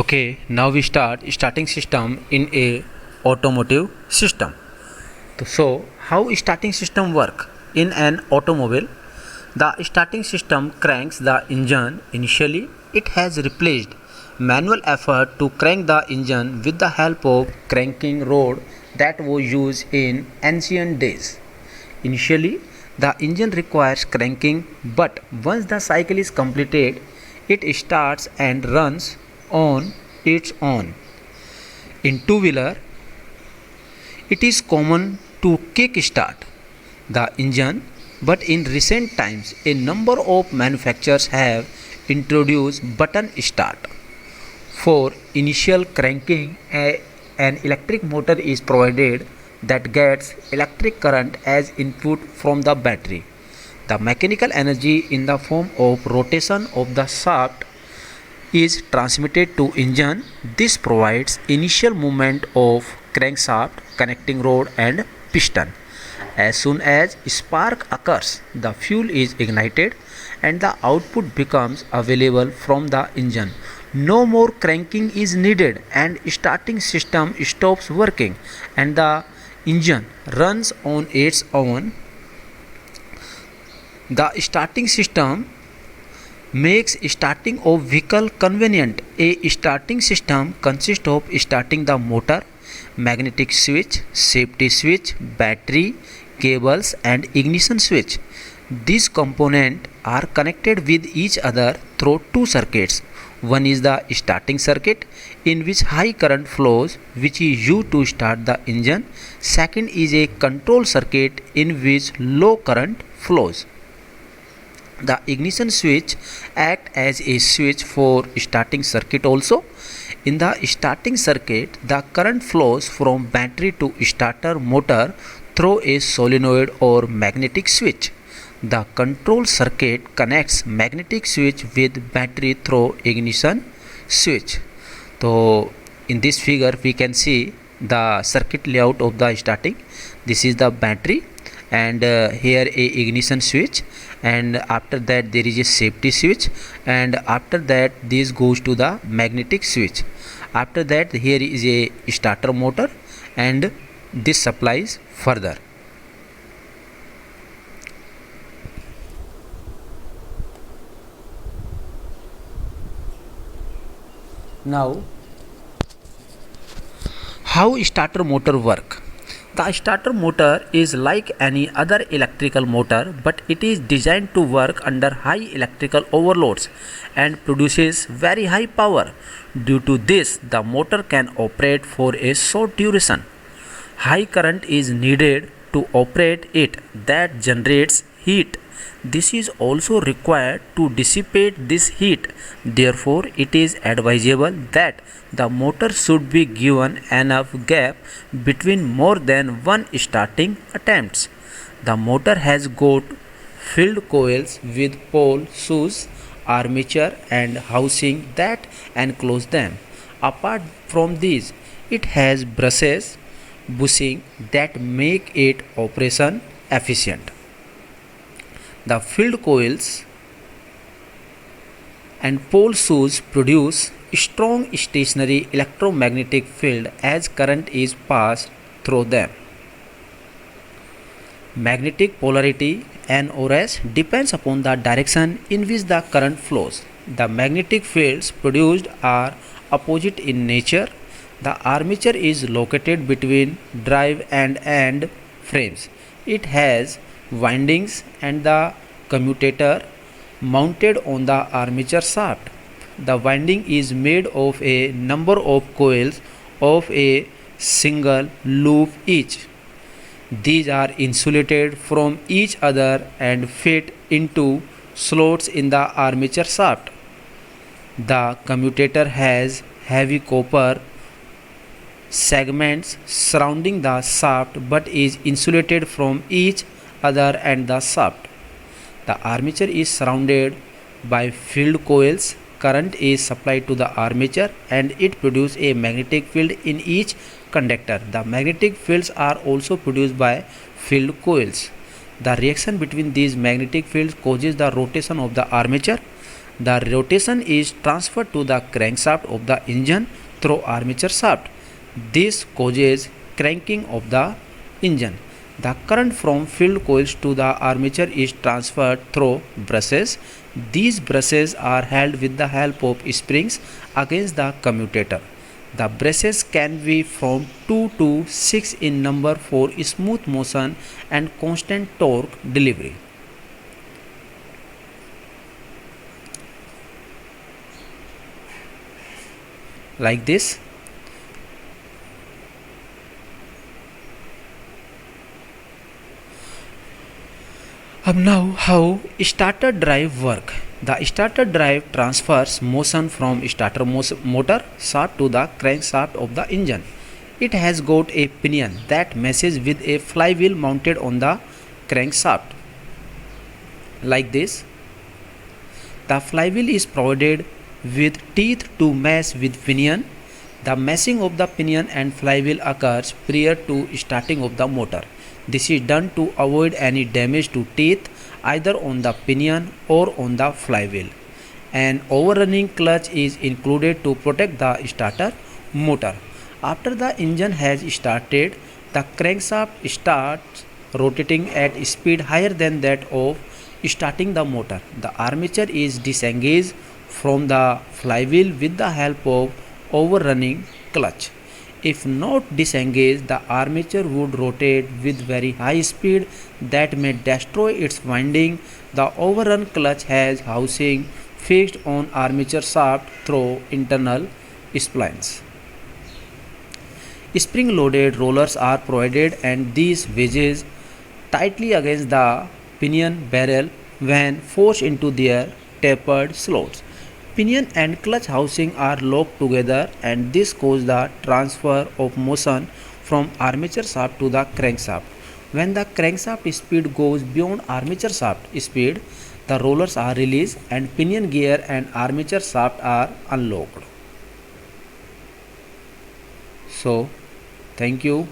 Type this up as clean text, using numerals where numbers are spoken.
Okay, now we start starting system in a automotive system. So how starting system work in an automobile? The starting system cranks the engine. Initially, it has replaced manual effort to crank the engine with the help of cranking rod that was used in ancient days. Initially, the engine requires cranking, but once the cycle is completed, it starts and runs on its own. In two-wheeler, it is common to kick-start the engine, but in recent times, a number of manufacturers have introduced button start. For initial cranking, an electric motor is provided that gets electric current as input from the battery. The mechanical energy in the form of rotation of the shaft is transmitted to engine. This provides initial movement of crankshaft, connecting rod and piston. As soon as spark occurs, the fuel is ignited and the output becomes available from the engine. No more cranking is needed and starting system stops working and the engine runs on its own. The starting system makes starting of vehicle convenient. A starting system consists of starting the motor, magnetic switch, safety switch, battery, cables and ignition switch. These components are connected with each other through two circuits. One is the starting circuit in which high current flows, which is used to start the engine. Second is a control circuit in which low current flows. The ignition switch acts as a switch for starting circuit also. In the starting circuit, the current flows from battery to starter motor through a solenoid or magnetic switch. The control circuit connects magnetic switch with battery through ignition switch. So in this figure we can see the circuit layout of the starting. This is the battery and here a ignition switch, and after that there is a safety switch, and after that this goes to the magnetic switch. After that here is a starter motor and this supplies further. Now how starter motor work? The starter motor is like any other electrical motor, but it is designed to work under high electrical overloads and produces very high power. Due to this, the motor can operate for a short duration. High current is needed to operate it, that generates heat. This is also required to dissipate this heat. Therefore, it is advisable that the motor should be given enough gap between more than one starting attempts. The motor has got filled coils with pole shoes, armature and housing that enclose them. Apart from these, it has brushes, bushing that make it operation efficient. The filled coils and pole shoes produce strong stationary electromagnetic field as current is passed through them. Magnetic polarity N or S depends upon the direction in which the current flows. The magnetic fields produced are opposite in nature. The armature is located between drive and end frames. It has windings and the commutator mounted on the armature shaft. The winding is made of a number of coils of a single loop each. These are insulated from each other and fit into slots in the armature shaft. The commutator has heavy copper segments surrounding the shaft but is insulated from each other and the shaft. The armature is surrounded by filled coils. Current is supplied to the armature and it produces a magnetic field in each conductor. The magnetic fields are also produced by filled coils. The reaction between these magnetic fields causes the rotation of the armature. The rotation is transferred to the crankshaft of the engine through armature shaft. This causes cranking of the engine. The current from field coils to the armature is transferred through brushes. These brushes are held with the help of springs against the commutator. The brushes can be from 2 to 6 in number for smooth motion and constant torque delivery. Like this. Now how starter drive work. The starter drive transfers motion from starter motor shaft to the crankshaft of the engine. It has got a pinion that meshes with a flywheel mounted on the crankshaft. Like this. The flywheel is provided with teeth to mesh with pinion. The meshing of the pinion and flywheel occurs prior to starting of the motor. This is done to avoid any damage to teeth either on the pinion or on the flywheel. An overrunning clutch is included to protect the starter motor. After the engine has started, the crankshaft starts rotating at speed higher than that of starting the motor. The armature is disengaged from the flywheel with the help of overrunning clutch. If not disengaged, the armature would rotate with very high speed that may destroy its winding. The overrun clutch has housing fixed on armature shaft through internal splines. Spring-loaded rollers are provided and these wedges tightly against the pinion barrel when forced into their tapered slots. Pinion and clutch housing are locked together and this causes the transfer of motion from armature shaft to the crankshaft. When the crankshaft speed goes beyond armature shaft speed, the rollers are released and pinion gear and armature shaft are unlocked. So, thank you.